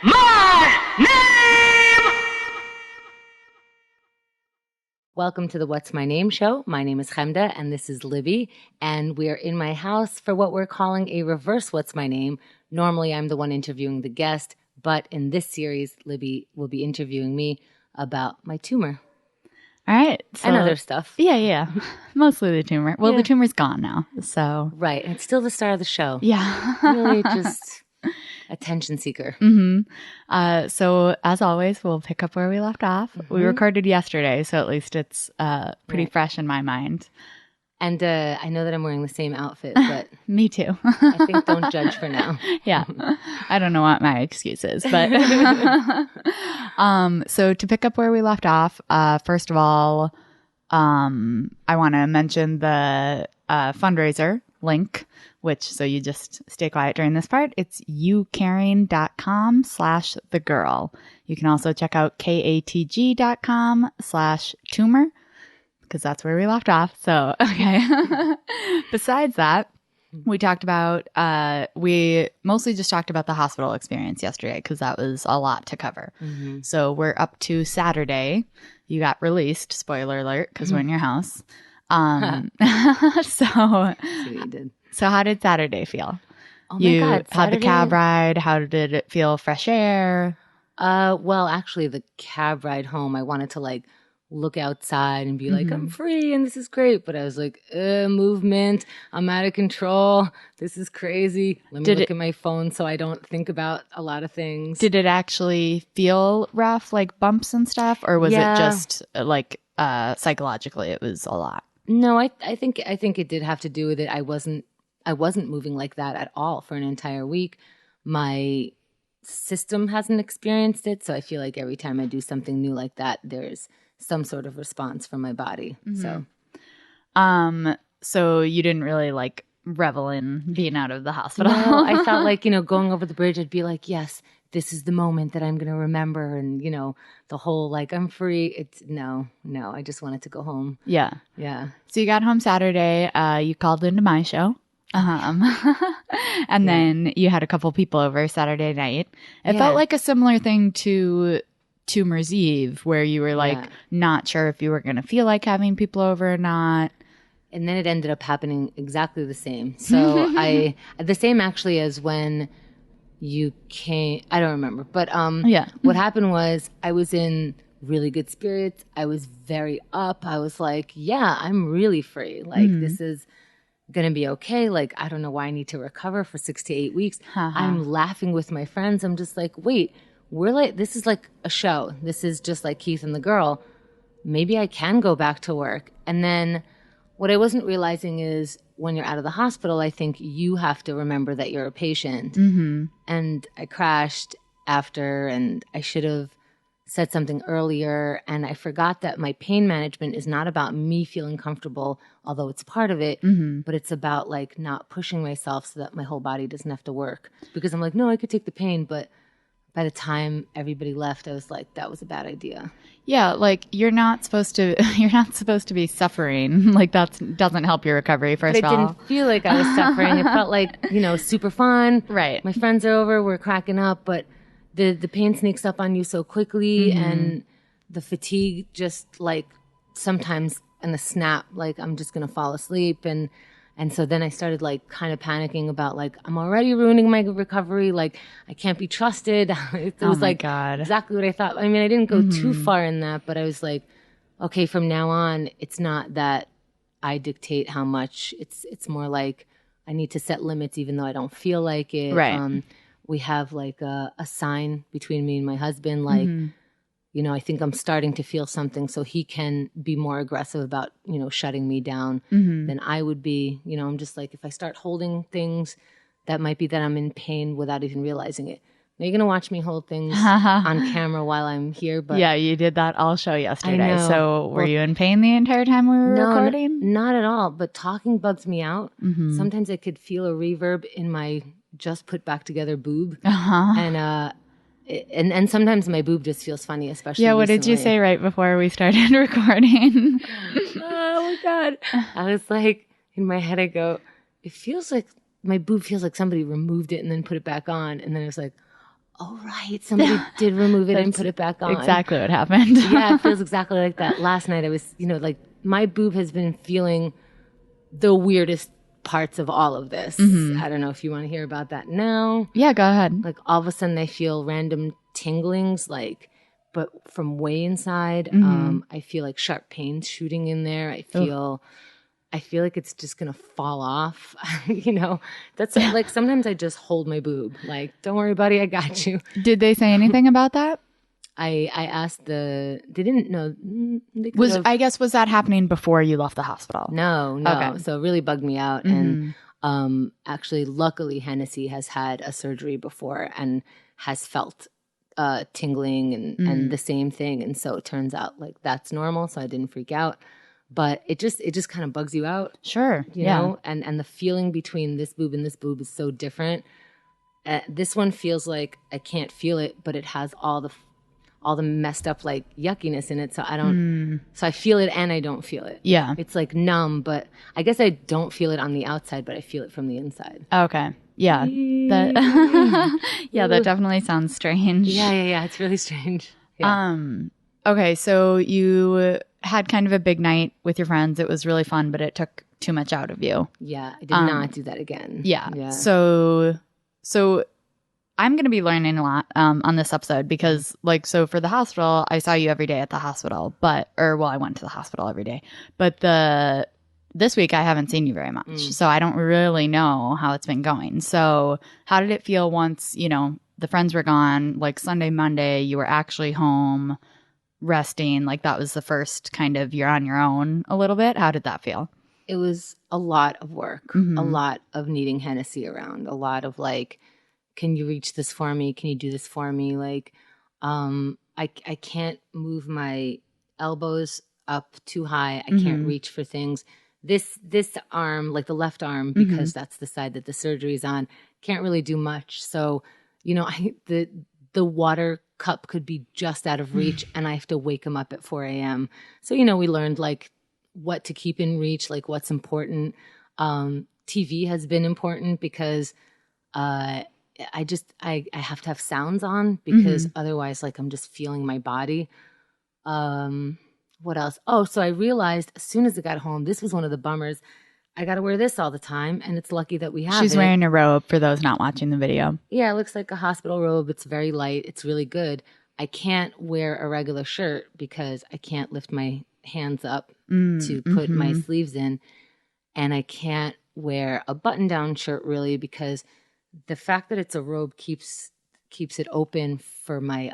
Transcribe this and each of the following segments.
my name? Welcome to the What's My Name show. My name is Chemda, and this is Libby, and we are in my house for what we're calling a reverse What's My Name. Normally, I'm the one interviewing the guest, but in this series, Libby will be interviewing me about my tumor. All right. So, and other stuff. Yeah. Mostly the tumor. Well, Yeah. The tumor's gone now, so. Right, and it's still the star of the show. Yeah. Really just attention seeker. So, as always, we'll pick up where we left off. We recorded yesterday, so at least it's pretty fresh in my mind. And I know that I'm wearing the same outfit, but Me too. I think don't judge for now. Yeah. I don't know what my excuse is, but so to pick up where we left off, first of all, I want to mention the fundraiser link, which, so you just stay quiet during this part. It's youcaring.com/thegirl. You can also check out katg.com/tumor, because that's where we left off. So, okay. Besides that, we talked about, we mostly just talked about the hospital experience yesterday because that was a lot to cover. So we're up to Saturday. You got released, spoiler alert, because we're in your house. So you did. So how did Saturday feel? Oh my God, had the Saturday- cab ride. How did it feel? Fresh air? Well, actually, the cab ride home, I wanted to look outside and be like, I'm free and this is great. But I was like, movement, I'm out of control. This is crazy. Let me look at my phone so I don't think about a lot of things. Did it actually feel rough, like bumps and stuff? Or was it just psychologically it was a lot? No, I think it did have to do with it. I wasn't moving like that at all for an entire week. My system hasn't experienced it. So I feel like every time I do something new like that, there's some sort of response from my body. So you didn't really revel in being out of the hospital? No, I felt like, going over the bridge, I'd be like, yes, this is the moment that I'm going to remember. And, the whole, I'm free. It's no, I just wanted to go home. Yeah. Yeah. So you got home Saturday, you called into my show. And then you had a couple people over Saturday night. It felt like a similar thing to Tumor's Eve, where you were not sure if you were going to feel like having people over or not. And then it ended up happening exactly the same. So the same actually as when you came, I don't remember, but what happened was I was in really good spirits. I was very up. I was like, yeah, I'm really free. This is going to be okay. I don't know why I need to recover for 6 to 8 weeks. I'm laughing with my friends. I'm just like, wait, this is like a show. This is just like Keith and the Girl. Maybe I can go back to work. And then what I wasn't realizing is when you're out of the hospital, I think you have to remember that you're a patient. And I crashed after, and I should have said something earlier. And I forgot that my pain management is not about me feeling comfortable, although it's part of it, but it's about not pushing myself so that my whole body doesn't have to work. Because I'm like, no, I could take the pain, but by the time everybody left, I was like, that was a bad idea. Yeah, you're not supposed to be suffering. That doesn't help your recovery, first of all. It didn't feel like I was suffering. It felt like, super fun. Right. My friends are over, we're cracking up, but the pain sneaks up on you so quickly, and the fatigue just sometimes in a snap, I'm just going to fall asleep. And so then I started kind of panicking about I'm already ruining my recovery. I can't be trusted. It was God. Exactly what I thought. I mean, I didn't go too far in that, but I was like, okay, from now on, it's not that I dictate how much. It's more like I need to set limits even though I don't feel like it. Right. We have a sign between me and my husband, I think I'm starting to feel something, so he can be more aggressive about, shutting me down than I would be. I'm just like, if I start holding things, that might be that I'm in pain without even realizing it. Now you're going to watch me hold things on camera while I'm here. But yeah, you did that all show yesterday. I know. So were you in pain the entire time we were recording? Not at all. But talking bugs me out. Sometimes I could feel a reverb in my just put back together boob. And sometimes my boob just feels funny, especially what did you say right before we started recording? Oh my God. I was like, in my head I go, it feels like my boob feels like somebody removed it and then put it back on. And then I was like, oh, right, somebody did remove it and put it back on. Exactly what happened. Yeah, it feels exactly like that. Last night I was, like my boob has been feeling the weirdest parts of all of this. I don't know if you want to hear about that now. Yeah, go ahead. Like all of a sudden I feel random tinglings, but from way inside. I feel like sharp pains shooting in there. I feel like it's just gonna fall off. That's like sometimes I just hold my boob. Like, don't worry, buddy, I got you. Did they say anything about that? I asked they didn't know. I guess was that happening before you left the hospital? No. Okay. So it really bugged me out. And actually, luckily, Hennessy has had a surgery before and has felt tingling and the same thing. And so it turns out like that's normal. So I didn't freak out. But it just kind of bugs you out. Sure. You know? And the feeling between this boob and this boob is so different. This one feels like I can't feel it, but it has all the messed up like yuckiness in it. So I don't, so I feel it and I don't feel it. Yeah. It's like numb, but I guess I don't feel it on the outside, but I feel it from the inside. Okay. Yeah. That definitely sounds strange. Yeah. It's really strange. Yeah. Okay. So you had kind of a big night with your friends. It was really fun, but it took too much out of you. Yeah. I did not do that again. Yeah. So I'm going to be learning a lot on this episode because so for the hospital, I saw you every day at the hospital, I went to the hospital every day, but this week I haven't seen you very much. So I don't really know how it's been going. So how did it feel once, the friends were gone, like Sunday, Monday, you were actually home resting, like that was the first kind of you're on your own a little bit. How did that feel? It was a lot of work, a lot of needing Hennessy around, a lot of like, can you reach this for me? Can you do this for me? Like, I can't move my elbows up too high. I can't reach for things. This arm, like the left arm, because that's the side that the surgery is on, can't really do much. So, the water cup could be just out of reach and I have to wake him up at 4 a.m. So, we learned like what to keep in reach, like what's important. TV has been important because I have to have sounds on because otherwise like I'm just feeling my body. What else? Oh, so I realized as soon as I got home, this was one of the bummers. I got to wear this all the time, and it's lucky that we have She's wearing a robe for those not watching the video. Yeah, it looks like a hospital robe. It's very light. It's really good. I can't wear a regular shirt because I can't lift my hands up to put my sleeves in, and I can't wear a button-down shirt really because the fact that it's a robe keeps it open for my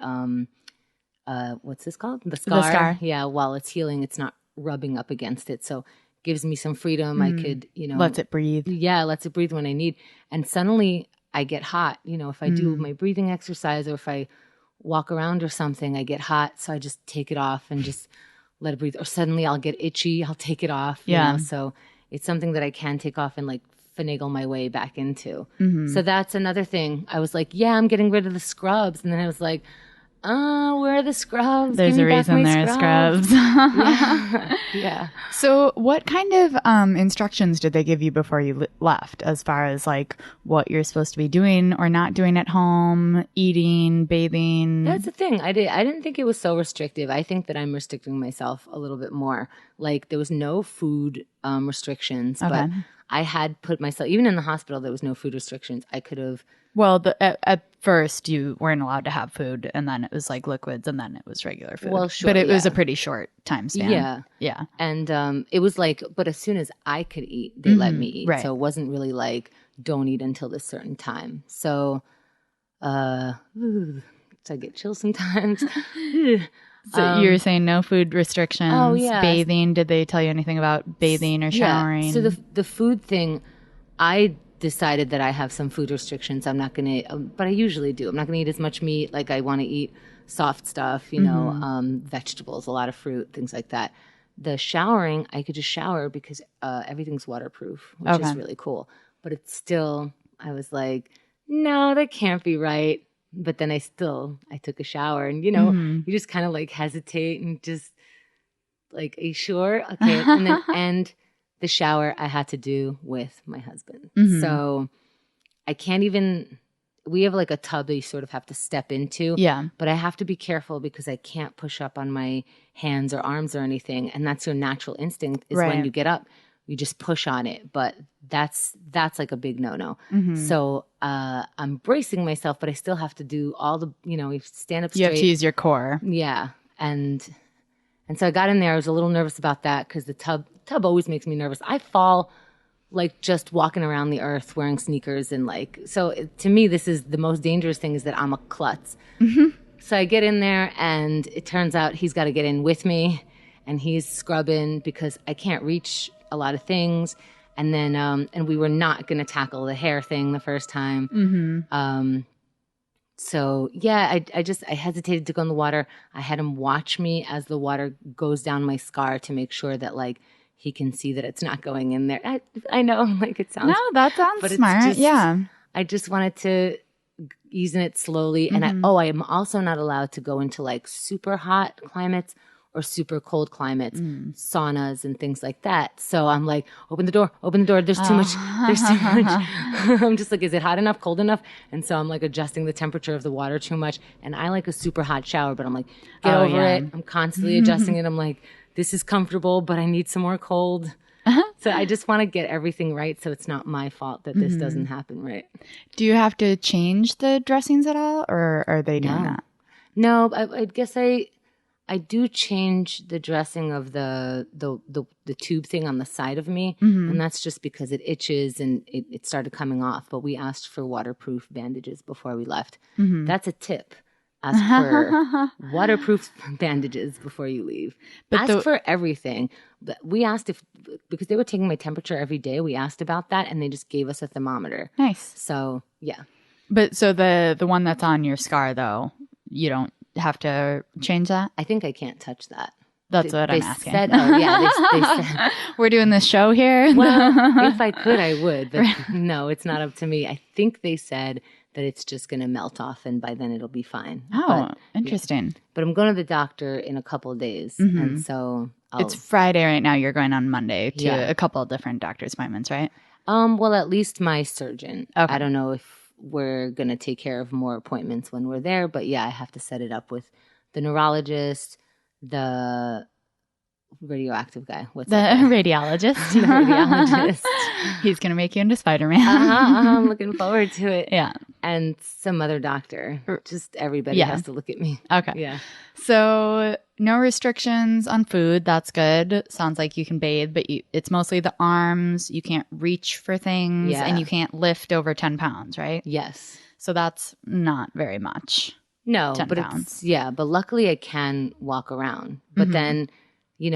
what's this called? The scar. The scar. Yeah, while it's healing, it's not rubbing up against it. So gives me some freedom. I could, lets it breathe. Yeah, lets it breathe when I need. And suddenly I get hot. If I do my breathing exercise or if I walk around or something, I get hot. So I just take it off and just let it breathe. Or suddenly I'll get itchy. I'll take it off. Yeah. So it's something that I can take off and like finagle my way back into. So that's another thing. I was like, yeah, I'm getting rid of the scrubs. And then I was like, where are the scrubs? There's a reason there are scrubs. Yeah. So what kind of instructions did they give you before you left as far as like what you're supposed to be doing or not doing at home, eating, bathing? That's the thing. I didn't think it was so restrictive. I think that I'm restricting myself a little bit more. Like there was no food restrictions, but I had put myself, even in the hospital, there was no food restrictions. I could have. Well, at first you weren't allowed to have food, and then it was like liquids, and then it was regular food. Well, sure, but it was a pretty short time span. Yeah. And it was like, but as soon as I could eat, they let me eat. Right. So it wasn't really like, don't eat until this certain time. So, so I get chills sometimes. So you were saying no food restrictions. Oh, yeah. Bathing. Did they tell you anything about bathing or showering? Yeah. So the food thing, I decided that I have some food restrictions. I'm not going to, but I usually do. I'm not going to eat as much meat. Like I want to eat soft stuff, vegetables, a lot of fruit, things like that. The showering, I could just shower because everything's waterproof, which is really cool. But it's still, I was like, no, that can't be right. But then I took a shower and, you just kind of like hesitate and just like, are you sure? Okay. And then the shower I had to do with my husband. So I can't even, we have like a tub that you sort of have to step into. Yeah. But I have to be careful because I can't push up on my hands or arms or anything. And that's your natural instinct is when you get up, you just push on it. But that's like a big no-no. So I'm bracing myself, but I still have to do all the, you stand up straight. You have to use your core. Yeah. And so I got in there. I was a little nervous about that because the tub always makes me nervous. I fall like just walking around the earth wearing sneakers and to me, this is the most dangerous thing is that I'm a klutz. So I get in there and it turns out he's got to get in with me and he's scrubbing because I can't reach a lot of things. And then, and we were not going to tackle the hair thing the first time. So yeah, I hesitated to go in the water. I had him watch me as the water goes down my scar to make sure that he can see that it's not going in there. I know, it sounds. No, that sounds smart. I just wanted to ease in it slowly. And I am also not allowed to go into super hot climates or super cold climates, saunas and things like that. So I'm like, open the door. There's too much. I'm just like, is it hot enough, cold enough? And so I'm adjusting the temperature of the water too much. And I like a super hot shower, but I'm like, get over it. I'm constantly adjusting it. I'm like, this is comfortable, but I need some more cold. So I just want to get everything right so it's not my fault that this doesn't happen right. Do you have to change the dressings at all, or are they doing that? No, I guess I do change the dressing of the tube thing on the side of me, and that's just because it itches and it started coming off. But we asked for waterproof bandages before we left. That's a tip. Ask for waterproof bandages before you leave. Ask for everything. But we asked because they were taking my temperature every day, we asked about that and they just gave us a thermometer. Nice. So, yeah. But so the one that's on your scar, though, you don't have to change that? I think I can't touch that. That's what I'm asking. They said, we're doing this show here. Well, if I could, I would. But no, it's not up to me. I think they said that it's just going to melt off and by then it'll be fine. Oh, interesting. Yeah. But I'm going to the doctor in a couple of days. And so it's Friday right now. You're going on Monday to a couple of different doctor's appointments, right? Well, at least my surgeon. Okay. I don't know if we're going to take care of more appointments when we're there. But yeah, I have to set it up with the neurologist, the radioactive guy. What's the radiologist? The radiologist. He's going to make you into Spider-Man. I'm looking forward to it. Yeah. And some other doctor. Just everybody has to look at me. Okay. Yeah. So no restrictions on food. That's good. Sounds like you can bathe, but it's mostly the arms. You can't reach for things and you can't lift over 10 pounds, right? Yes. So that's not very much. No, 10 but pounds. but luckily I can walk around. But then,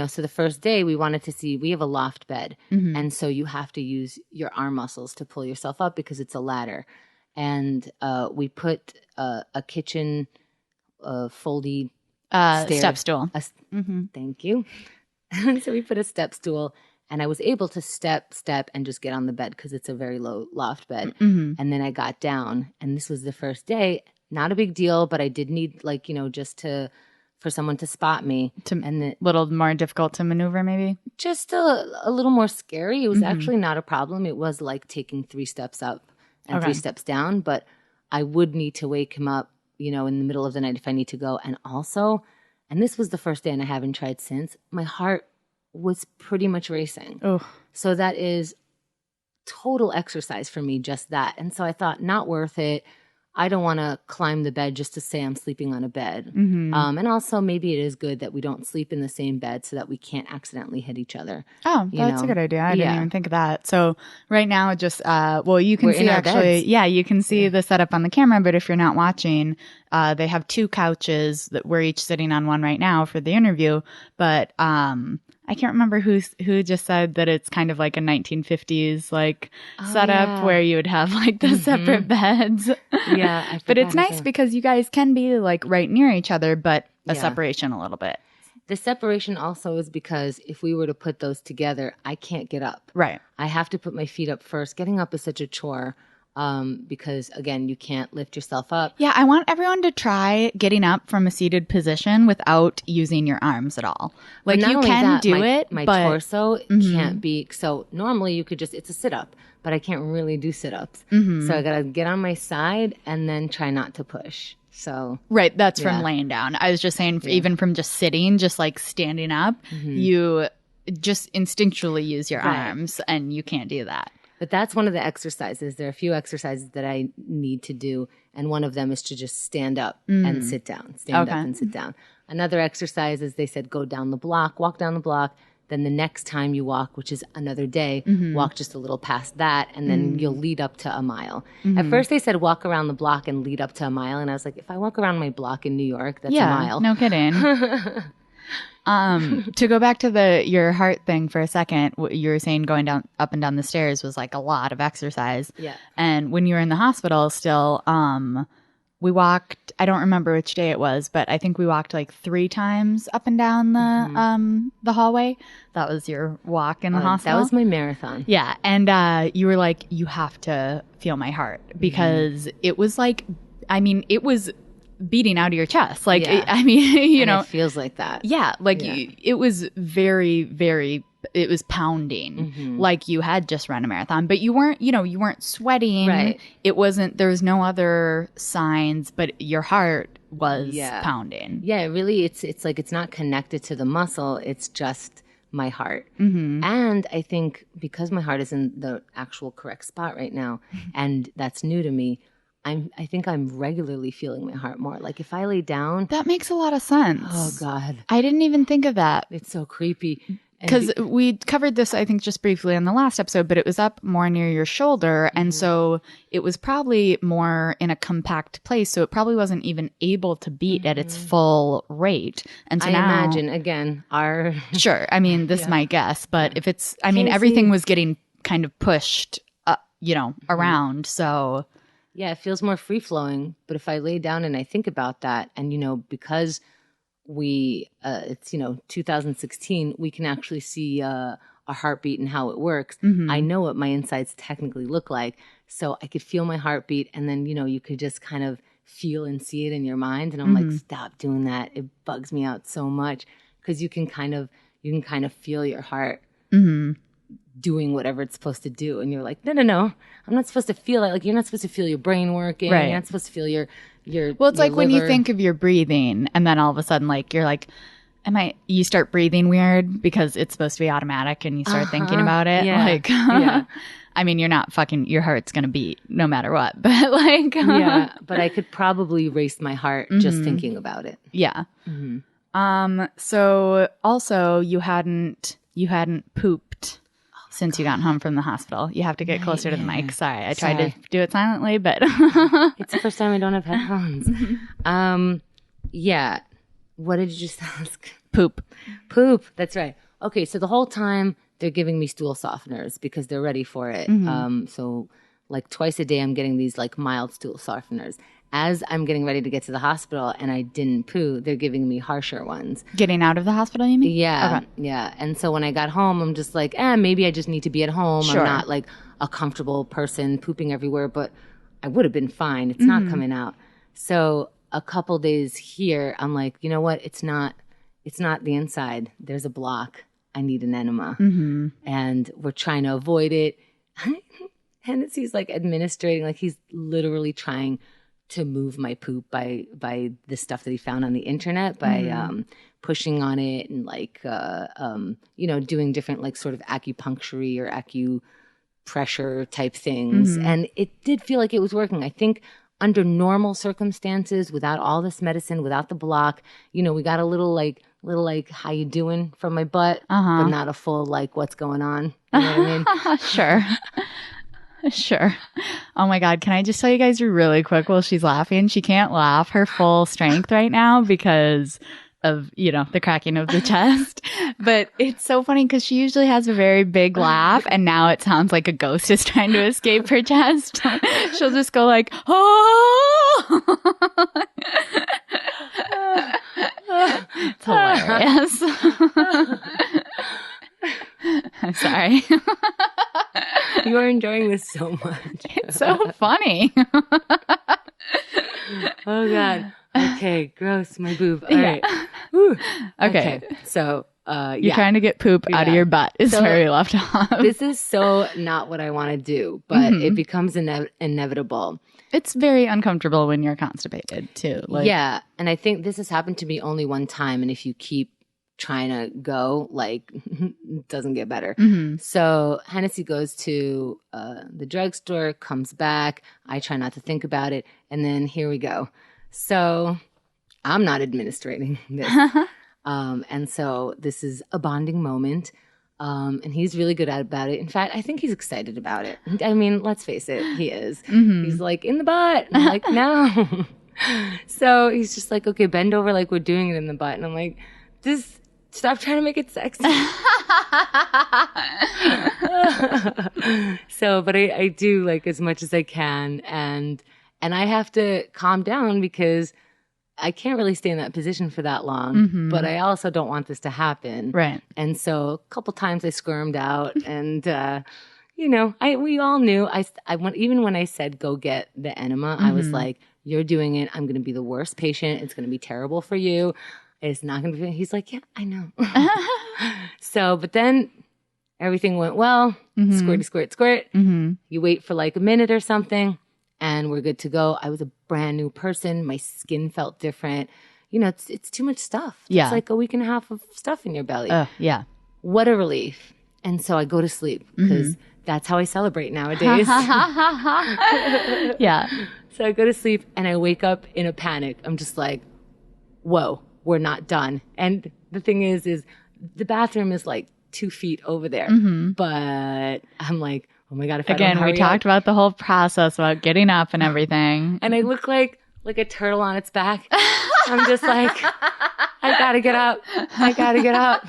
so the first day we wanted to see, we have a loft bed. And so you have to use your arm muscles to pull yourself up because it's a ladder. And we put a kitchen foldy step stool. Thank you. So we put a step stool and I was able to step and just get on the bed because it's a very low loft bed. And then I got down and this was the first day. Not a big deal, but I did need just for someone to spot me. And a little more difficult to maneuver maybe? Just a little more scary. It was actually not a problem. It was like taking 3 steps up and 3 steps down, but I would need to wake him up, in the middle of the night if I need to go. And also, and this was the first day and I haven't tried since, my heart was pretty much racing. Oh. So that is total exercise for me, just that. And so I thought, not worth it. I don't want to climb the bed just to say I'm sleeping on a bed. And also maybe it is good that we don't sleep in the same bed so that we can't accidentally hit each other. Oh, that's a good idea. I didn't even think of that. So right now, just, you can see actually, you can see the setup on the camera, but if you're not watching, they have 2 couches that we're each sitting on one right now for the interview. But, I can't remember who just said that it's kind of like a 1950s setup where you would have the separate beds. Yeah. But it's nice because you guys can be right near each other, but a separation a little bit. The separation also is because if we were to put those together, I can't get up. Right. I have to put my feet up first. Getting up is such a chore. because again, you can't lift yourself up. Yeah, I want everyone to try getting up from a seated position without using your arms at all. Like you can do it, my but torso can't be. So normally you could just, it's a sit up, but I can't really do sit ups. So I got to get on my side and then try not to push. So right, that's from laying down. I was just saying, even from just sitting, just like standing up, you just instinctually use your arms, and you can't do that. But that's one of the exercises. There are a few exercises that I need to do, and one of them is to just stand up and sit down. Stand up and sit down. Another exercise is they said go down the block, walk down the block. Then the next time you walk, which is another day, walk just a little past that, and then you'll lead up to a mile. At first they said walk around the block and lead up to a mile, and I was like, if I walk around my block in New York, that's a mile. No kidding. To go back to your heart thing for a second, what you were saying going down up and down the stairs was like a lot of exercise. Yeah. And when you were in the hospital still, we walked, I don't remember which day it was, but I think we walked like 3 times up and down the hallway. That was your walk in the hospital. That was my marathon. Yeah. And you were like, you have to feel my heart, because it was like, I mean, it was beating out of your chest. Like, I mean, you know. It feels like that. Yeah. Like it was very, very, it was pounding like you had just run a marathon, but you weren't, you weren't sweating. Right. It wasn't, there was no other signs, but your heart was pounding. Yeah, really, it's like it's not connected to the muscle. It's just my heart. And I think because my heart is in the actual correct spot right now, and that's new to me, I think I'm regularly feeling my heart more. Like if I lay down. That makes a lot of sense. Oh, God. I didn't even think of that. It's so creepy. Because we covered this, I think, just briefly in the last episode, but it was up more near your shoulder. And so it was probably more in a compact place. So it probably wasn't even able to beat at its full rate. And so I now, imagine, again, our. Sure. I mean, this is my guess. But if it's, I mean, everything was getting kind of pushed, around. So. Yeah, it feels more free flowing. But if I lay down and I think about that, and, because it's 2016, we can actually see our heartbeat and how it works. I know what my insides technically look like, so I could feel my heartbeat, and then you could just kind of feel and see it in your mind, and I'm like, stop doing that. It bugs me out so much, because you can kind of feel your heart doing whatever it's supposed to do, and you're like, no, I'm not supposed to feel it. Like, you're not supposed to feel your brain working. Right. You're not supposed to feel your well, it's like liver. when you think of your breathing, and then all of a sudden, like, you're like, you start breathing weird because it's supposed to be automatic, and you start thinking about it. Yeah. Like, I mean, you're not fucking, your heart's going to beat no matter what, but like, yeah, but I could probably race my heart just thinking about it. Yeah. So also you hadn't pooped since you got home from the hospital. You have to get closer to the mic. Sorry. I tried to do it silently, but it's the first time I don't have headphones. Yeah. What did you just ask? Poop. That's right. Okay. So the whole time they're giving me stool softeners because they're ready for it. So like twice a day, I'm getting these like mild stool softeners. As I'm getting ready to get to the hospital and I didn't poo, they're giving me harsher ones. Getting out of the hospital, you mean? Yeah. Okay. Yeah. And so when I got home, I'm just like, maybe I just need to be at home. Sure. I'm not like a comfortable person pooping everywhere, but I would have been fine. It's not coming out. So a couple days here, I'm like, you know what? It's not the inside. There's a block. I need an enema. And we're trying to avoid it. Hennessy's like administrating, like he's literally trying to move my poop by the stuff that he found on the internet, by pushing on it and like doing different like sort of acupuncture or acupressure type things. And it did feel like it was working. I think under normal circumstances, without all this medicine, without the block, we got a little like how you doing from my butt, but not a full like what's going on. You know what I mean? Sure. Sure. Oh my God. Can I just tell you guys really quick while she's laughing? She can't laugh her full strength right now because of, the cracking of the chest. But it's so funny because she usually has a very big laugh, and now it sounds like a ghost is trying to escape her chest. She'll just go like, oh! It's hilarious. I'm sorry. You are enjoying this so much. It's so funny. Oh God. Okay, gross. My boob. All right. Whew. Okay. So, You're trying to get poop out of your butt is where we left off. This is so not what I want to do, but it becomes inevitable. It's very uncomfortable when you're constipated too. Yeah. And I think this has happened to me only one time. And if you keep trying to go, like, it doesn't get better. So Hennessy goes to the drugstore, comes back. I try not to think about it. And then here we go. So I'm not administrating this. And so this is a bonding moment. And he's really good about it. In fact, I think he's excited about it. I mean, let's face it, he is. He's like, in the butt. And I'm like, no. So he's just like, okay, bend over like we're doing it in the butt. And I'm like, just stop trying to make it sexy. So, but I do like as much as I can. And I have to calm down because I can't really stay in that position for that long, but I also don't want this to happen. Right. And so a couple times I squirmed out and, we all knew even when I said, go get the enema, I was like, you're doing it. I'm going to be the worst patient. It's going to be terrible for you. It's not going to be, he's like, yeah, I know. So, but then everything went well, squirty, squirt, squirt. You wait for like a minute or something. And we're good to go. I was a brand new person. My skin felt different. It's too much stuff. Yeah. It's like a week and a half of stuff in your belly. Yeah. What a relief. And so I go to sleep because that's how I celebrate nowadays. Yeah. So I go to sleep and I wake up in a panic. I'm just like, whoa, we're not done. And the thing is the bathroom is like 2 feet over there. But I'm like, oh my God, if Again, I don't hurry we talked up. about the whole process about getting up and everything. And I look like a turtle on its back. I'm just like, I gotta get up. I gotta get up.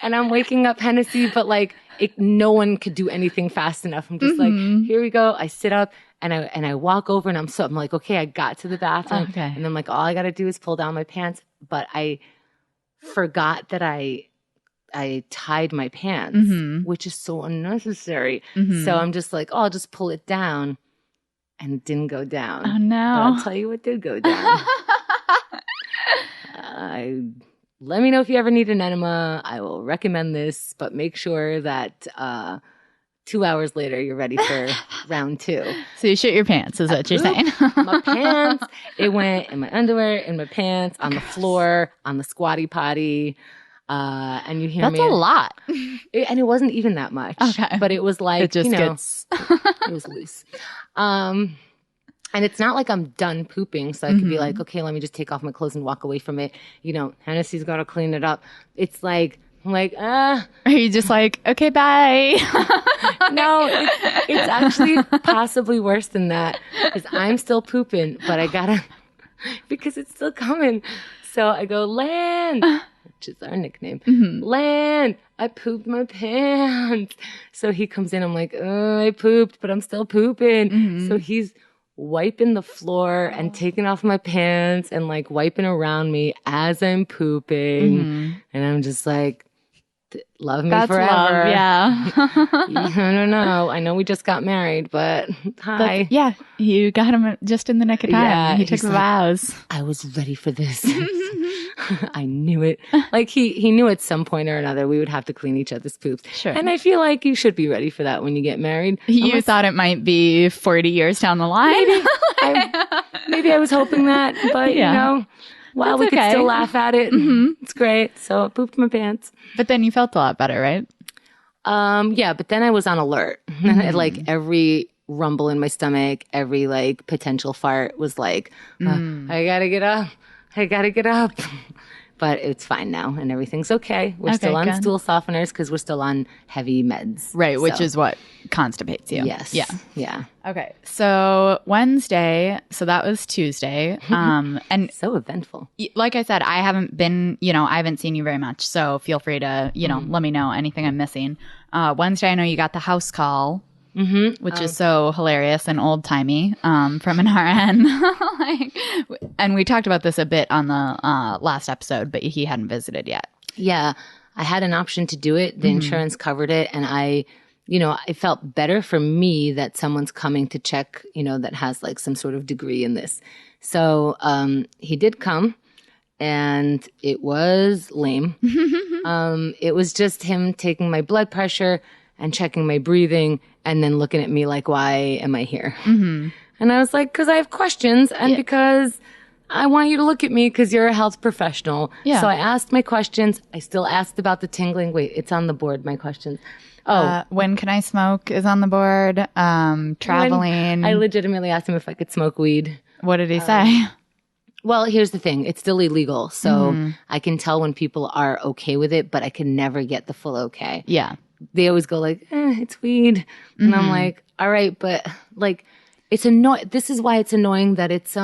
And I'm waking up Hennessy, but like no one could do anything fast enough. I'm just like, here we go. I sit up and I walk over and I'm like, okay, I got to the bathroom. Okay. And I'm like, all I gotta do is pull down my pants. But I forgot that I tied my pants, which is so unnecessary. So I'm just like, oh, I'll just pull it down. And it didn't go down. Oh, no. But I'll tell you what did go down. Let me know if you ever need an enema. I will recommend this, but make sure that 2 hours later you're ready for round 2. So you shit your pants is what you're saying. My pants, it went in my underwear, in my pants, on the floor, on the squatty potty. And you hear That's me. a lot. And it wasn't even that much. Okay. But it was like, It just gets... it was loose. And it's not like I'm done pooping, so I could be like, okay, let me just take off my clothes and walk away from it. Hennessy's got to clean it up. It's like, I'm like, Are you just like, okay, bye? No, it's actually possibly worse than that because I'm still pooping, but I gotta, because it's still coming. So I go, Land, which is our nickname. Land, I pooped my pants. So he comes in, I'm like, I pooped, but I'm still pooping. So he's wiping the floor and taking off my pants and like wiping around me as I'm pooping. And I'm just like, love me That's forever. love, yeah. I don't know. I know we just got married, but hi. Yeah, you got him just in the nick of time. Yeah, he took he's vows. I was ready for this. I knew it. Like he knew at some point or another we would have to clean each other's poops. Sure. And I feel like you should be ready for that when you get married. You thought it might be 40 years down the line? Maybe I was hoping that, but That's we could okay. still laugh at it. It's great. So I pooped my pants. But then you felt a lot better, right? Yeah, but then I was on alert. Like every rumble in my stomach, every like potential fart was like, I gotta get up. I gotta get up. But it's fine now and everything's okay. We're still on stool softeners because we're still on heavy meds. Right, which is what constipates you. Yes. Yeah. Yeah. Okay. So Wednesday, so that was Tuesday. And so eventful. Like I said, I haven't been, I haven't seen you very much. So feel free to, let me know anything I'm missing. Wednesday, I know you got the house call. Which is so hilarious and old timey from an RN. And we talked about this a bit on the last episode, but he hadn't visited yet. Yeah, I had an option to do it. The insurance covered it, and I it felt better for me that someone's coming to check, that has like some sort of degree in this. So he did come, and it was lame. It was just him taking my blood pressure and checking my breathing and then looking at me like, why am I here? Mm-hmm. And I was like, because I have questions and because I want you to look at me because you're a health professional. Yeah. So I asked my questions. I still asked about the tingling. Wait, it's on the board, my questions. When can I smoke is on the board. Traveling. I legitimately asked him if I could smoke weed. What did he say? Well, here's the thing. It's still illegal. So I can tell when people are okay with it, but I can never get the full okay. Yeah. They always go like, it's weed. And I'm like, all right, but like, it's annoying. This is why it's annoying that it's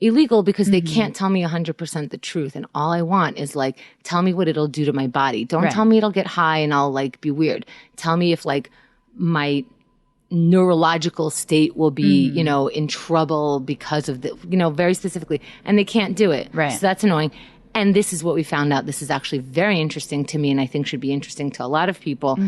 illegal, because they can't tell me 100% the truth. And all I want is like, tell me what it'll do to my body. Don't tell me it'll get high and I'll like be weird. Tell me if like my neurological state will be, in trouble because of the, very specifically. And they can't do it. Right. So that's annoying. And this is what we found out. This is actually very interesting to me, and I think should be interesting to a lot of people.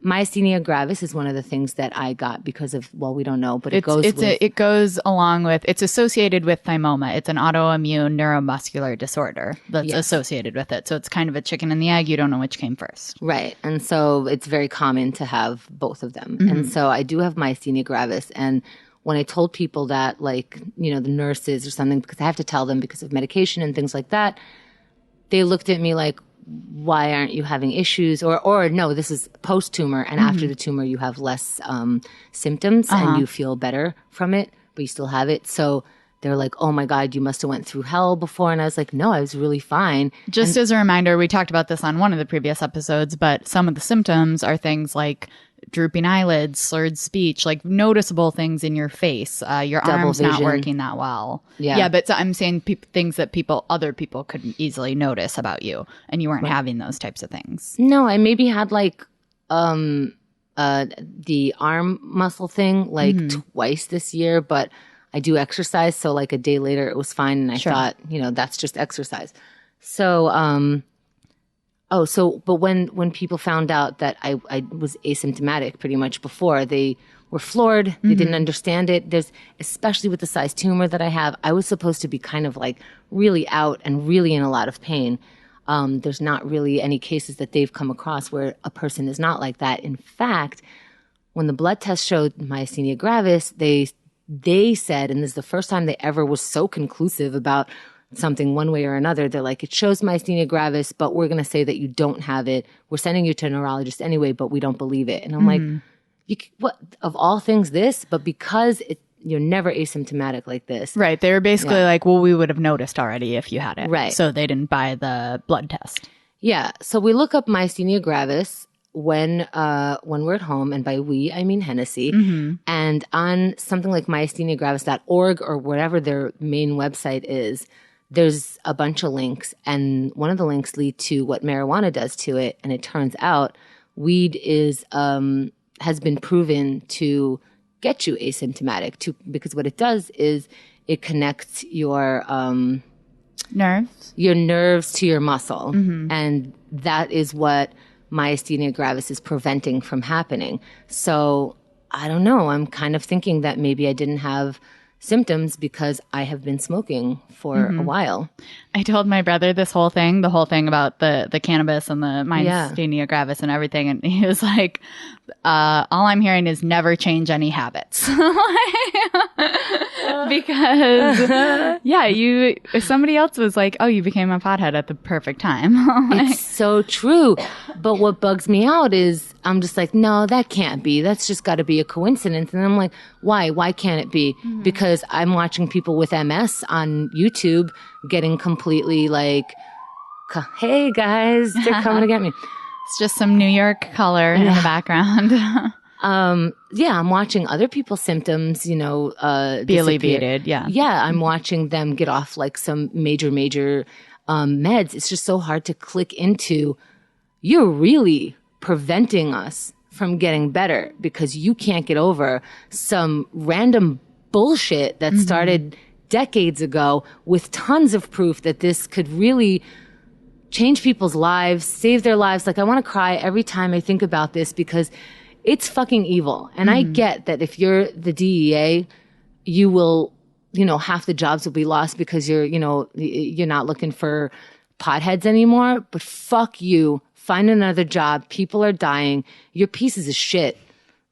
Myasthenia gravis is one of the things that I got because of, well, we don't know, but it goes along with, it's associated with thymoma. It's an autoimmune neuromuscular disorder that's associated with it. So it's kind of a chicken and the egg. You don't know which came first. Right. And so it's very common to have both of them. And so I do have myasthenia gravis. And when I told people that, like, the nurses or something, because I have to tell them because of medication and things like that, they looked at me like, why aren't you having issues? Or no, this is post-tumor, and after the tumor you have less symptoms and you feel better from it, but you still have it. So they're like, oh my God, you must have went through hell before. And I was like, no, I was really fine. Just as a reminder, we talked about this on one of the previous episodes, but some of the symptoms are things like drooping eyelids, slurred speech, like noticeable things in your face. Your arm's not working that well. Yeah, but so I'm saying things that other people could easily notice about you, and you weren't having those types of things. No, I maybe had like the arm muscle thing like twice this year, but I do exercise, so like a day later it was fine, and I thought, that's just exercise. So but when people found out that I was asymptomatic pretty much before, they were floored. They didn't understand it. Especially with the size tumor that I have, I was supposed to be kind of like really out and really in a lot of pain. There's not really any cases that they've come across where a person is not like that. In fact, when the blood test showed myasthenia gravis, they said, and this is the first time they ever was so conclusive about something one way or another, they're like, it shows myasthenia gravis, but we're going to say that you don't have it. We're sending you to a neurologist anyway, but we don't believe it. And I'm like, what, of all things this? But because you're never asymptomatic like this. Right. They were basically like, well, we would have noticed already if you had it. Right. So they didn't buy the blood test. Yeah. So we look up myasthenia gravis when we're at home, and by we, I mean Hennessy. And on something like myastheniagravis.org or whatever their main website is, there's a bunch of links, and one of the links lead to what marijuana does to it. And it turns out weed has been proven to get you asymptomatic because what it does is it connects your nerves to your muscle. And that is what myasthenia gravis is preventing from happening. So I don't know. I'm kind of thinking that maybe I didn't have symptoms because I have been smoking for a while. I told my brother the whole thing about the cannabis and the myasthenia gravis and everything, and he was like, all I'm hearing is never change any habits. Because somebody else was like, oh, you became a pothead at the perfect time. It's so true. But what bugs me out is I'm just like, no, that can't be. That's just got to be a coincidence. And I'm like, why? Why can't it be? Because I'm watching people with MS on YouTube getting completely like, hey guys, they're coming to get me. It's just some New York color in the background. I'm watching other people's symptoms, be alleviated. Yeah. Yeah. I'm watching them get off like some major meds. It's just so hard to click into, you're really preventing us from getting better because you can't get over some random bullshit that started decades ago with tons of proof that this could really change people's lives, save their lives. Like, I want to cry every time I think about this because It's fucking evil. And I get that if you're the DEA, you will, half the jobs will be lost because you're not looking for potheads anymore. But fuck you. Find another job. People are dying. You're pieces of shit.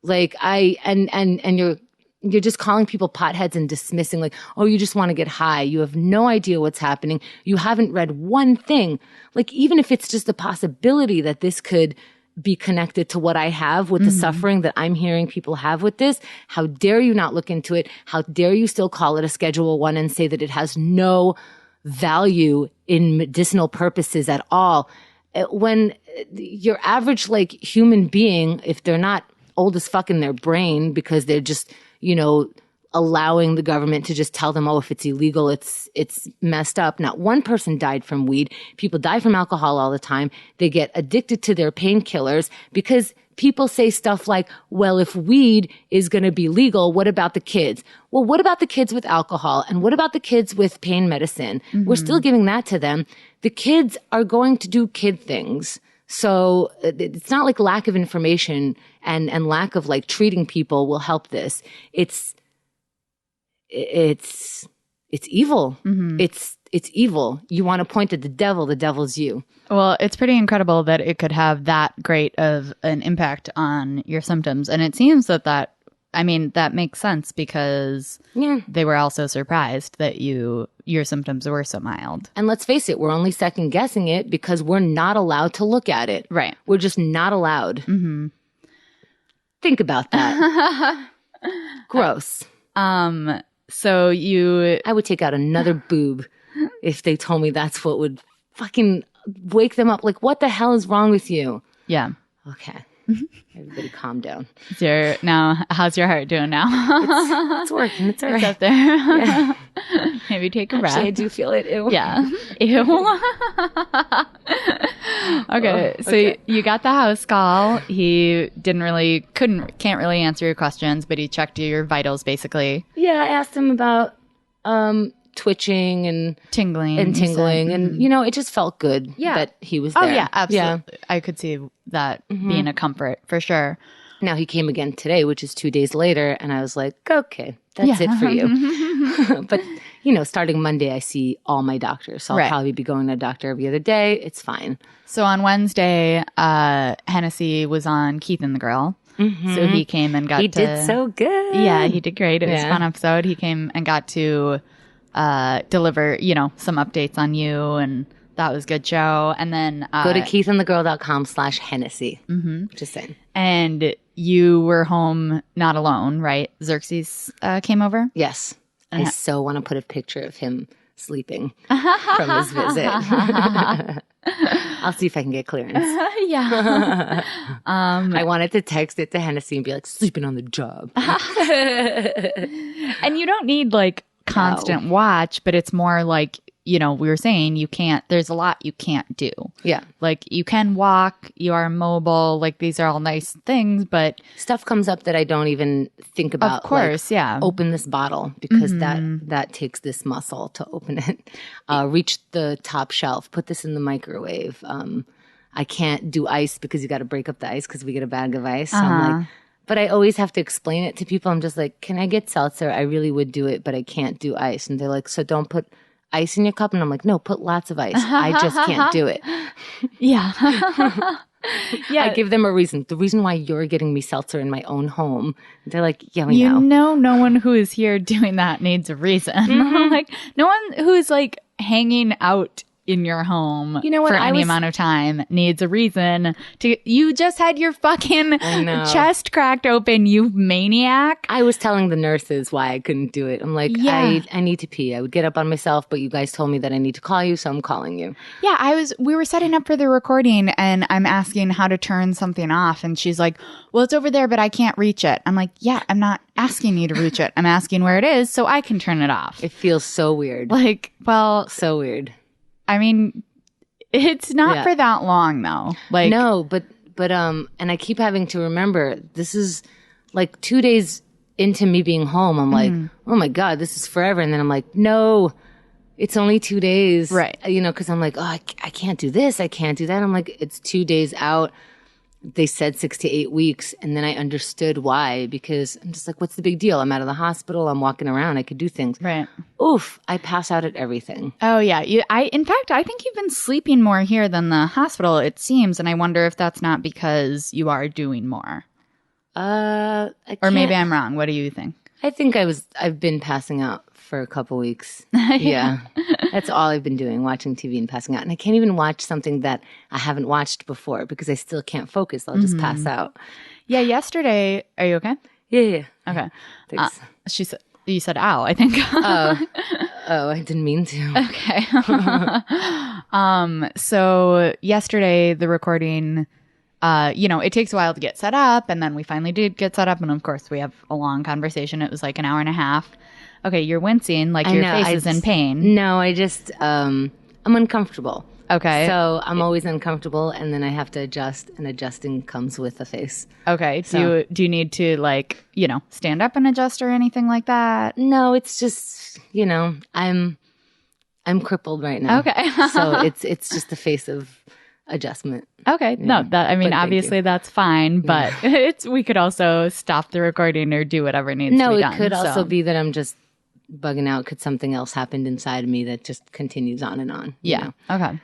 Like and you're just calling people potheads and dismissing like, oh, you just want to get high. You have no idea what's happening. You haven't read one thing. Like, even if it's just a possibility that this could be connected to what I have with the suffering that I'm hearing people have with this, how dare you not look into it? How dare you still call it a Schedule 1 and say that it has no value in medicinal purposes at all? When your average, like, human being, if they're not old as fuck in their brain because they're just, allowing the government to just tell them, oh, if it's illegal, it's messed up. Not one person died from weed. People die from alcohol all the time. They get addicted to their painkillers because people say stuff like, well, if weed is going to be legal, what about the kids? Well, what about the kids with alcohol? And what about the kids with pain medicine? We're still giving that to them. The kids are going to do kid things. So it's not like lack of information and lack of like treating people will help this. It's evil. It's evil. You want to point at the devil's you. Well, it's pretty incredible that it could have that great of an impact on your symptoms. And it seems that makes sense because they were also surprised that your symptoms were so mild. And let's face it, we're only second guessing it because we're not allowed to look at it. Right. We're just not allowed. Think about that. Gross. So I would take out another boob if they told me that's what would fucking wake them up. Like, what the hell is wrong with you? Yeah. Okay. Everybody calm down. How's your heart doing now? It's working. It's all right. It's up there. Yeah. Maybe take a breath. Actually, I do feel it. Ew. Yeah. Ew. Okay. So you got the house call. He can't really answer your questions, but he checked your vitals basically. Yeah. I asked him about, twitching and tingling and it just felt good that he was there. Oh yeah, absolutely. Yeah. I could see that being a comfort for sure. Now he came again today, which is 2 days later, and I was like, okay, that's it for you. But starting Monday, I see all my doctors, so I'll probably be going to a doctor every other day. It's fine. So on Wednesday, Hennessy was on Keith and the Girl. So he came and got He did so good. Yeah, he did great. It was a fun episode. He came and got to deliver, some updates on you, and that was a good show. And then go to keithandthegirl.com/Hennessy. Just saying. And you were home not alone, right? Xerxes came over? Yes. I so want to put a picture of him sleeping from his visit. I'll see if I can get clearance. Yeah. I wanted to text it to Hennessy and be like, sleeping on the job. And you don't need like constant watch, but it's more like, we were saying there's a lot you can't do. Yeah. Like you can walk, you are mobile, like these are all nice things, but stuff comes up that I don't even think about. Of course, like, open this bottle because that takes this muscle to open it. Reach the top shelf, put this in the microwave. I can't do ice because you got to break up the ice because we get a bag of ice. So I'm like, but I always have to explain it to people. I'm just like, can I get seltzer? I really would do it, but I can't do ice. And they're like, so don't put ice in your cup? And I'm like, no, put lots of ice. I just can't do it. Yeah. Yeah. I give them a reason. The reason why you're getting me seltzer in my own home. They're like, yeah, we know. No one who is here doing that needs a reason. Like, no one who is like hanging out in your home for any amount of time needs a reason to. You just had your fucking chest cracked open, you maniac. I was telling the nurses why I couldn't do it. I'm like, I need to pee. I would get up on myself, but you guys told me that I need to call you, so I'm calling you. Yeah, we were setting up for the recording and I'm asking how to turn something off, and she's like, well, it's over there, but I can't reach it. I'm like, yeah, I'm not asking you to reach it. I'm asking where it is so I can turn it off. It feels so weird. Like, well, so weird. I mean, it's not for that long though. Like, no, but and I keep having to remember this is like 2 days into me being home. I'm like, oh my God, this is forever. And then I'm like, no, it's only 2 days. Right. Cause I'm like, oh, I can't do this. I can't do that. I'm like, it's 2 days out. they said 6 to 8 weeks. And then I understood why, because I'm just like, what's the big deal? I'm out of the hospital. I'm walking around. I could do things. Right. Oof. I pass out at everything. Oh, yeah. In fact, I think you've been sleeping more here than the hospital, it seems. And I wonder if that's not because you are doing more. Or maybe I'm wrong. What do you think? I think I've been passing out for a couple weeks. Yeah. That's all I've been doing, watching TV and passing out. And I can't even watch something that I haven't watched before because I still can't focus. I'll just pass out. Yeah, yesterday, are you okay? Yeah. Okay. Thanks. You said ow, I think. Oh, I didn't mean to. Okay. So yesterday, the recording, it takes a while to get set up, and then we finally did get set up, and of course we have a long conversation. It was like an hour and a half. Okay, you're wincing, like your face is in pain. No, I just, I'm uncomfortable. Okay. So I'm always uncomfortable, and then I have to adjust, and adjusting comes with a face. Okay. Do you need to stand up and adjust or anything like that? No, it's just, I'm crippled right now. Okay. So it's just a face of adjustment. Okay. Yeah. No, obviously that's fine, but we could also stop the recording or do whatever needs to be done. No, it could also be that I'm just bugging out because something else happened inside of me that just continues on and on. Yeah. Okay.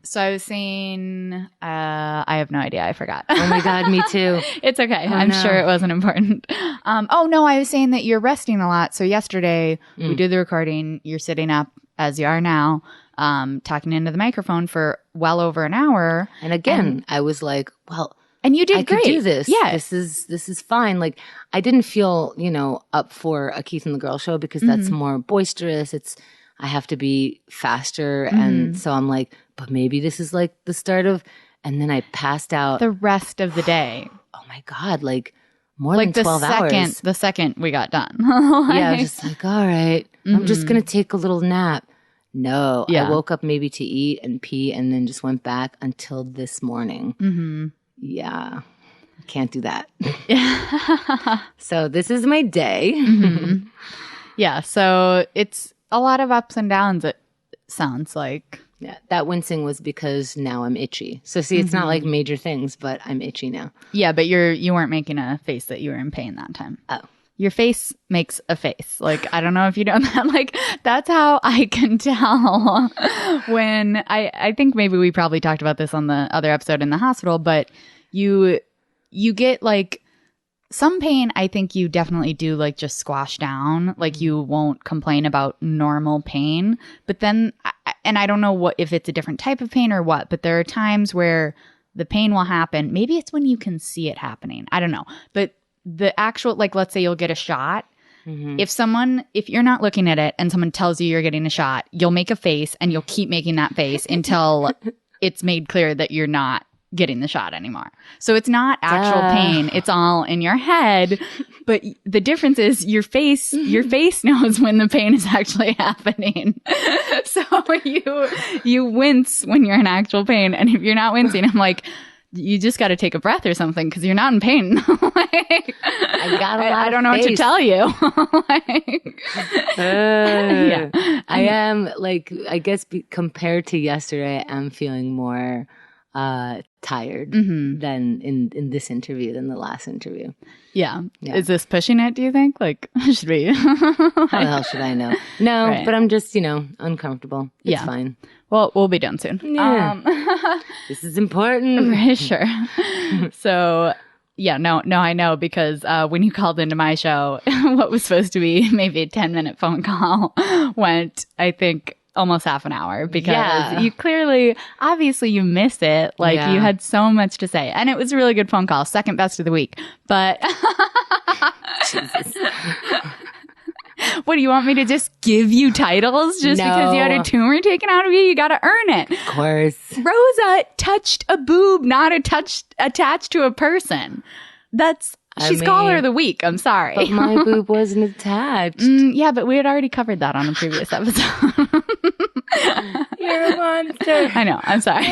So I was saying, I have no idea. I forgot. Oh my God, me too. It's okay. I'm sure it wasn't important. I was saying that you're resting a lot. So yesterday we did the recording. You're sitting up as you are now, talking into the microphone for well over an hour. And again, I was like, well, and you did I great. could do this. Yeah. This is fine. Like, I didn't feel, up for a Keith and the Girl show because that's more boisterous. I have to be faster. And so I'm like, but maybe this is like the start of, and then I passed out. The rest of the day. Oh my God. Like more than 12 hours. The second we got done. Yeah. I was just like, all right, I'm just going to take a little nap. No, I woke up maybe to eat and pee and then just went back until this morning. Mm-hmm. Yeah. I can't do that. So this is my day. Mm-hmm. Yeah. So it's a lot of ups and downs, it sounds like. Yeah. That wincing was because now I'm itchy. So see, it's not like major things, but I'm itchy now. Yeah, but you weren't making a face that you were in pain that time. Oh. Your face makes a face. Like, I don't know if you know that. Like, that's how I can tell when I think maybe we probably talked about this on the other episode in the hospital, but you get like some pain. I think you definitely do like just squash down. Like you won't complain about normal pain, but then, and I don't know if it's a different type of pain or what, but there are times where the pain will happen. Maybe it's when you can see it happening. I don't know, but the actual, like, let's say you'll get a shot. Mm-hmm. If you're not looking at it and someone tells you you're getting a shot, you'll make a face and you'll keep making that face until it's made clear that you're not getting the shot anymore. So it's not actual pain. It's all in your head. But the difference is your face knows when the pain is actually happening. So you wince when you're in actual pain. And if you're not wincing, I'm like, you just got to take a breath or something because you're not in pain. Like, I don't know what to tell you. Yeah. I am like, I guess compared to yesterday, I'm feeling more tired than in this interview than the last interview. Yeah. Is this pushing it, do you think? Like, should we? How the hell should I know? No, right. But I'm just, uncomfortable. It's fine. Well, we'll be done soon. Yeah. This is important. Right, sure. So, no, I know because when you called into my show, what was supposed to be maybe a 10-minute phone call went, I think, almost half an hour because you clearly, obviously you miss it. Like you had so much to say and it was a really good phone call. Second best of the week. But Jesus. What, do you want me to just give you titles just because you had a tumor taken out of you? You got to earn it. Of course. Rosa touched a boob, not attached to a person. She's caller of the week. I'm sorry. But my boob wasn't attached. Yeah, but we had already covered that on a previous episode. You're a monster. I know. I'm sorry.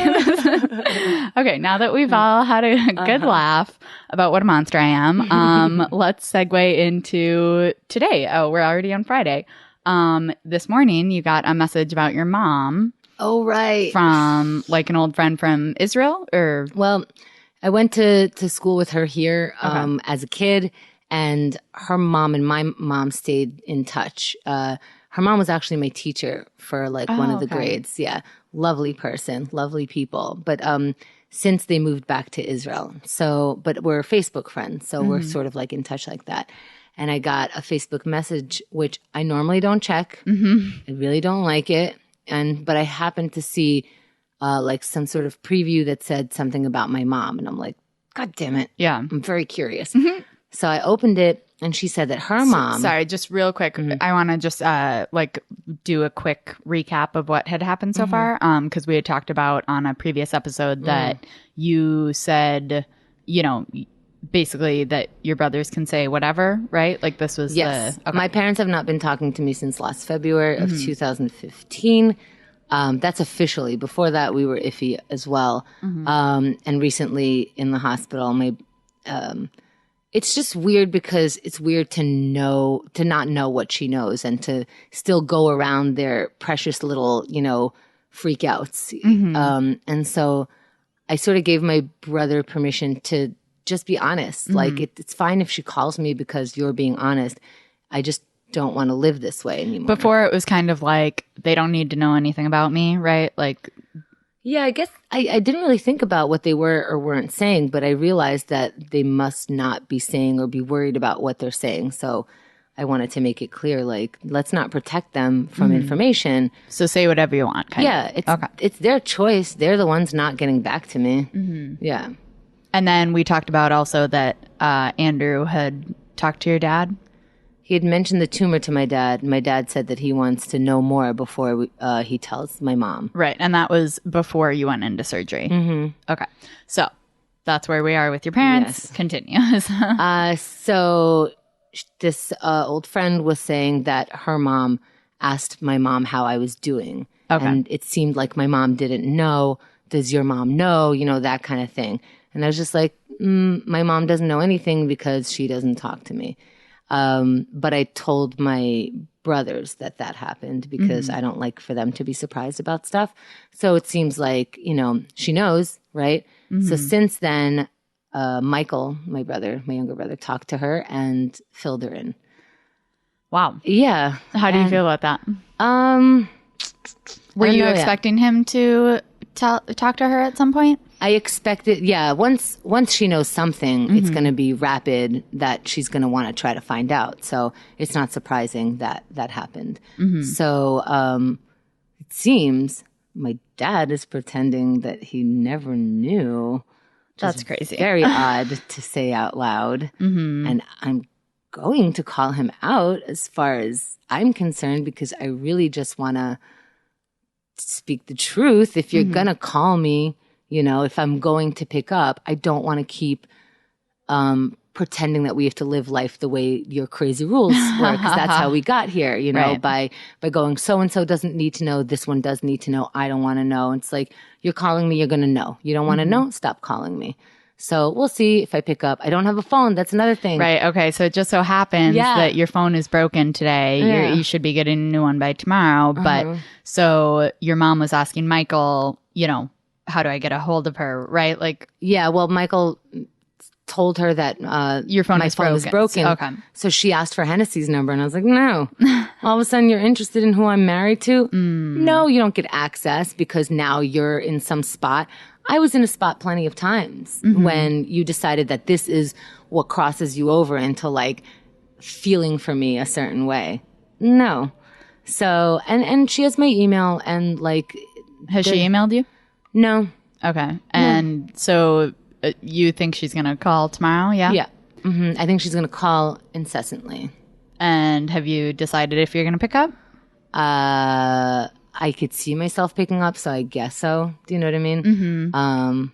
Okay, now that we've all had a good laugh about what a monster I am, let's segue into today. Oh, we're already on Friday. This morning, you got a message about your mom. Oh, right. From like an old friend from Israel or? Well, I went to school with her here as a kid, and her mom and my mom stayed in touch. Her mom was actually my teacher for like one of the grades. Yeah. Lovely person, lovely people. But since they moved back to Israel. So, but we're Facebook friends. So we're sort of like in touch like that. And I got a Facebook message, which I normally don't check. I really don't like it. But I happened to see like some sort of preview that said something about my mom. And I'm like, God damn it. Yeah. I'm very curious. So I opened it and she said that her mom. Sorry, just real quick. I want to just like do a quick recap of what had happened so far. Because we had talked about on a previous episode that you said, you know, basically that your brothers can say whatever, right? Like this was My parents have not been talking to me since last February of 2015. That's officially. Before that, we were iffy as well. And recently in the hospital, it's just weird because it's weird to not know what she knows and to still go around their precious little, you know, freak outs. And so I sort of gave my brother permission to just be honest. Like it's fine if she calls me because you're being honest. I just don't want to live this way anymore. Before it was kind of like, they don't need to know anything about me, right? Like, yeah, I guess I didn't really think about what they were or weren't saying, but I realized that they must not be saying or be worried about what they're saying. So I wanted to make it clear, like, let's not protect them from information. So say whatever you want. It's their choice. They're the ones not getting back to me. Yeah. And then we talked about also that Andrew had talked to your dad. He had mentioned the tumor to my dad. My dad said that he wants to know more before he tells my mom. Right. And that was before you went into surgery. Okay. So that's where we are with your parents. Yes. Continue. So this old friend was saying that her mom asked my mom how I was doing. And it seemed like my mom didn't know. Does your mom know? You know, that kind of thing. And I was just like, my mom doesn't know anything because she doesn't talk to me. But I told my brothers that happened because I don't like for them to be surprised about stuff. So it seems like, you know, she knows, right? So since then, Michael, my younger brother, talked to her and filled her in. Wow. Yeah. How do you feel about that? Were you expecting him to talk to her at some point? I expected, yeah. Once she knows something, it's going to be rapid that she's going to want to try to find out. So it's not surprising that happened. So it seems my dad is pretending that he never knew. That's crazy. Very odd to say out loud. And I'm going to call him out as far as I'm concerned because I really just want to speak the truth. If you're going to call me, you know, if I'm going to pick up, I don't want to keep pretending that we have to live life the way your crazy rules work, because that's how we got here, you know, by going, so-and-so doesn't need to know, this one does need to know, I don't want to know. It's like, you're calling me, you're going to know. You don't want to know? Stop calling me. So we'll see if I pick up. I don't have a phone. That's another thing. Right. Okay. So it just so happens that your phone is broken today. Yeah. You should be getting a new one by tomorrow. But so your mom was asking Michael, you know, how do I get a hold of her? Right. Like, yeah, well, Michael told her that your phone my is phone broken. was broken. Okay. So she asked for Hennessy's number, and I was like, no. All of a sudden, you're interested in who I'm married to? No, you don't get access because now you're in some spot. I was in a spot plenty of times when you decided that this is what crosses you over into like feeling for me a certain way. No. So, and she has my email and like. Has she emailed you? No. Okay. And so you think she's going to call tomorrow? Yeah. Yeah. I think she's going to call incessantly. And have you decided if you're going to pick up? I could see myself picking up, so I guess so. Do you know what I mean?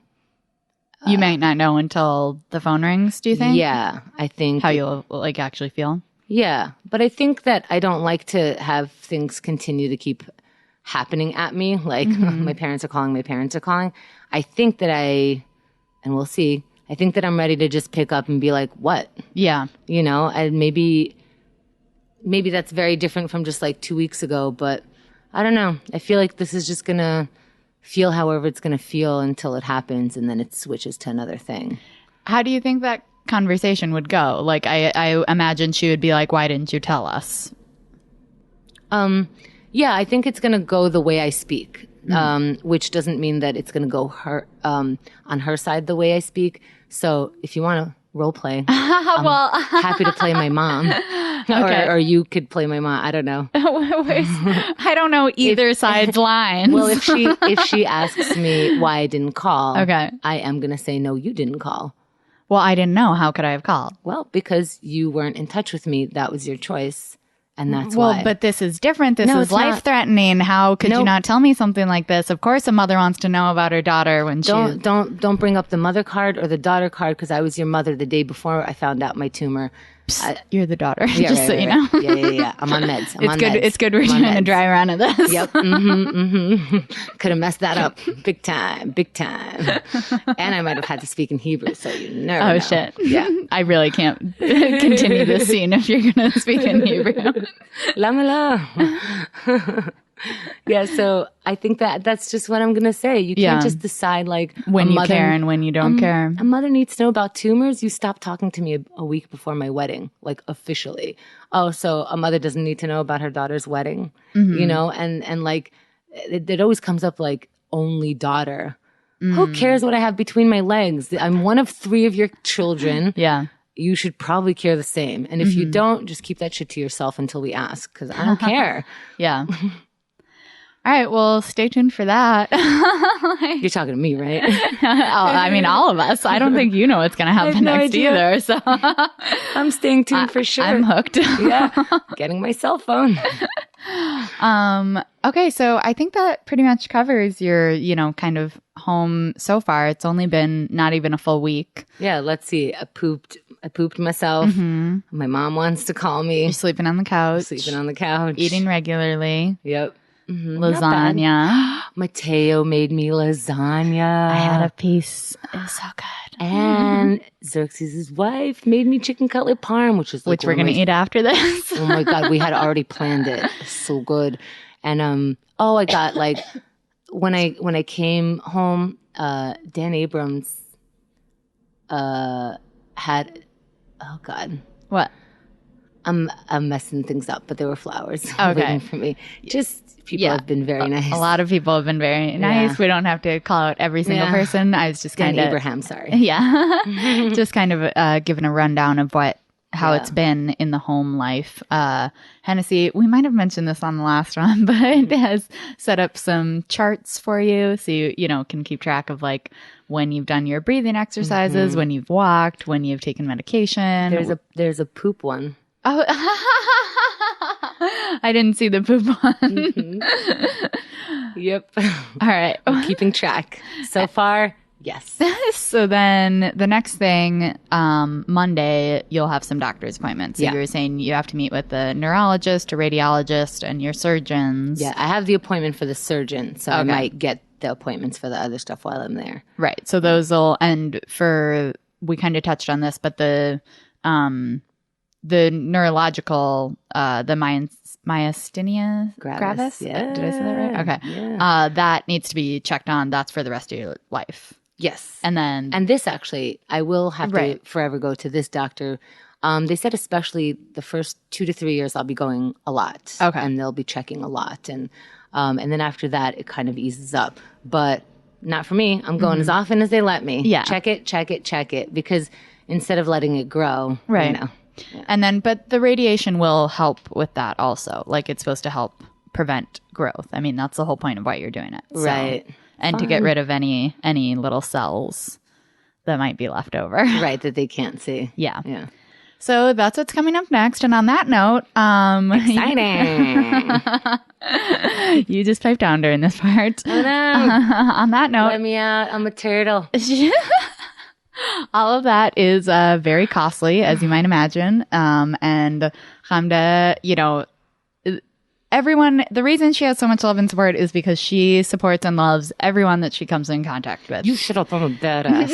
You might not know until the phone rings, do you think? Yeah, I think. How you'll like actually feel? Yeah, but I think that I don't like to have things continue to keep happening at me. Like, my parents are calling. I think that and we'll see, I think that I'm ready to just pick up and be like, what? Yeah. You know, and maybe that's very different from just like 2 weeks ago, but I don't know. I feel like this is just going to feel however it's going to feel until it happens, and then it switches to another thing. How do you think that conversation would go? Like, I imagine she would be like, why didn't you tell us? Yeah, I think it's going to go the way I speak, which doesn't mean that it's going to go on her side the way I speak. So if you want to role play, I'm happy to play my mom. Okay. Or you could play my mom. I don't know. I don't know either side's lines. Well, if she asks me why I didn't call, okay, I am going to say, no, you didn't call. Well, I didn't know. How could I have called? Well, because you weren't in touch with me. That was your choice. And that's why. Well, but this is different. This is life-threatening. How could you not tell me something like this? Of course, a mother wants to know about her daughter when Don't bring up the mother card or the daughter card, because I was your mother the day before I found out my tumor. You're the daughter, yeah, just so you know. Yeah. I'm on meds. It's good we're doing a dry run of this. Yep. Could have messed that up big time. And I might have had to speak in Hebrew, so you never know. Shit. Yeah. I really can't continue this scene if you're going to speak in Hebrew. Lamala. Yeah, so I think that's just what I'm going to say. You can't just decide like when you care and when you don't care. A mother needs to know about tumors. You stopped talking to me a week before my wedding, like officially. Oh, so a mother doesn't need to know about her daughter's wedding, you know? And like it always comes up like only daughter. Who cares what I have between my legs? I'm one of 3 of your children. Yeah. You should probably care the same. And if you don't, just keep that shit to yourself until we ask, because I don't care. Yeah. All right, well, stay tuned for that. You're talking to me, right? I mean, all of us. I don't think you know what's going to happen next either. So I'm staying tuned for sure. I'm hooked. Yeah, getting my cell phone. Okay, so I think that pretty much covers your, kind of home so far. It's only been not even a full week. Yeah, let's see. I pooped myself. My mom wants to call me. You're sleeping on the couch. Eating regularly. Yep. Lasagna. Mateo made me lasagna. I had a piece. It was so good. And Xerxes' wife made me chicken cutlet parm, which we're gonna eat after this. Oh my god, we had already planned it. So good. And I got like when I came home, Dan Abrams had what? I'm messing things up, but there were flowers waiting for me. People have been very nice. A lot of people have been very nice. Yeah. We don't have to call out every single person. I was just kind of Abraham, sorry. Yeah. Just kind of giving a rundown of how it's been in the home life. Hennessy, we might have mentioned this on the last one, but it has set up some charts for you so you can keep track of like when you've done your breathing exercises, when you've walked, when you've taken medication. There's a poop one. Oh, I didn't see the poop one. Yep. All right. I'm keeping track. So far, yes. So then the next thing, Monday, you'll have some doctor's appointments. So you were saying you have to meet with a neurologist, a radiologist, and your surgeons. Yeah, I have the appointment for the surgeon, so I might get the appointments for the other stuff while I'm there. Right. So those will, and we kind of touched on this, but the neurological, the myasthenia gravis. Yeah. Did I say that right? Okay. Yeah. That needs to be checked on. That's for the rest of your life. Yes. And this actually, I will have to forever go to this doctor. They said especially the first 2 to 3 years I'll be going a lot. Okay. And they'll be checking a lot. And then after that, it kind of eases up. But not for me. I'm going as often as they let me. Yeah. Check it. Because instead of letting it grow, right. Yeah. And then, but the radiation will help with that also. Like it's supposed to help prevent growth. I mean, that's the whole point of why you're doing it. So, right. And to get rid of any little cells that might be left over. Right, that they can't see. Yeah. Yeah. So that's what's coming up next. And on that note, exciting. You just piped down during this part. Oh, no. On that note, let me out. I'm a turtle. All of that is very costly, as you might imagine. And Chemda, everyone, the reason she has so much love and support is because she supports and loves everyone that she comes in contact with. You should have thought of badass.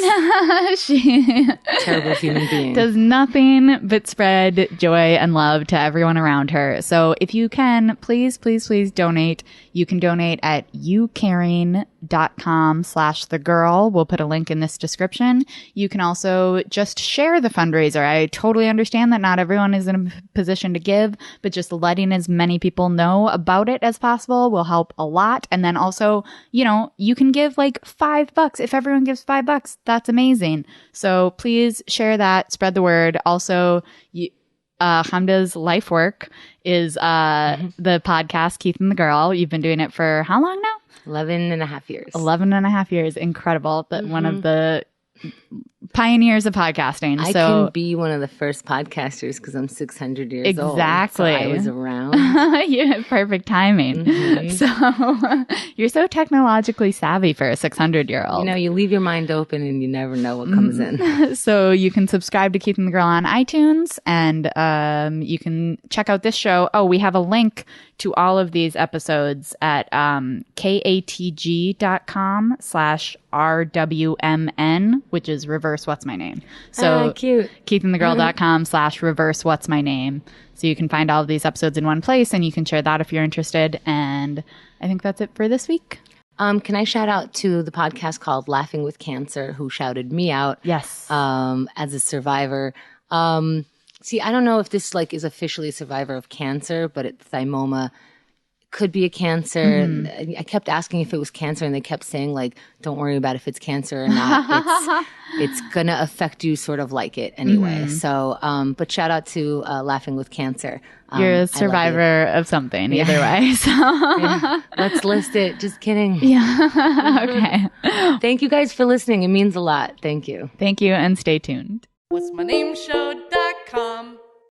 She terrible human being. does nothing but spread joy and love to everyone around her. So if you can, please, please, please donate. You can donate at youcaring.com/thegirl. We'll put a link in this description. You can also just share the fundraiser. I totally understand that not everyone is in a position to give, but just letting as many people know about it as possible will help a lot. And then also, you know, you can give like $5. If everyone gives $5, that's amazing. So please share that, spread the word. Also, Chemda's life work is the podcast Keith and the Girl. You've been doing it for how long now? 11 and a half years. 11 and a half years. Incredible. That one of the pioneers of podcasting. I can be one of the first podcasters because I'm 600 years old. Exactly. So I was around. Yeah, perfect timing. So you're so technologically savvy for a 600-year-old. You know, you leave your mind open and you never know what comes in. So you can subscribe to Keith and the Girl on iTunes, and you can check out this show. Oh, we have a link to all of these episodes at katg.com/RWMN, which is reverse what's my name. So cute. keithandthegirl.com/reverse what's my name. So you can find all of these episodes in one place, and you can share that if you're interested. And I think that's it for this week. Can I shout out to the podcast called Laughing with Cancer, who shouted me out? Yes. As a survivor. See, I don't know if this is officially a survivor of cancer, but thymoma could be a cancer. I kept asking if it was cancer, and they kept saying don't worry about if it's cancer or not. It's gonna affect you sort of like it anyway. So, but shout out to Laughing with Cancer. You're a survivor of something either way. So let's list it. Just kidding. Yeah. Okay. Thank you guys for listening. It means a lot. Thank you. Thank you, and stay tuned. What's my name show.com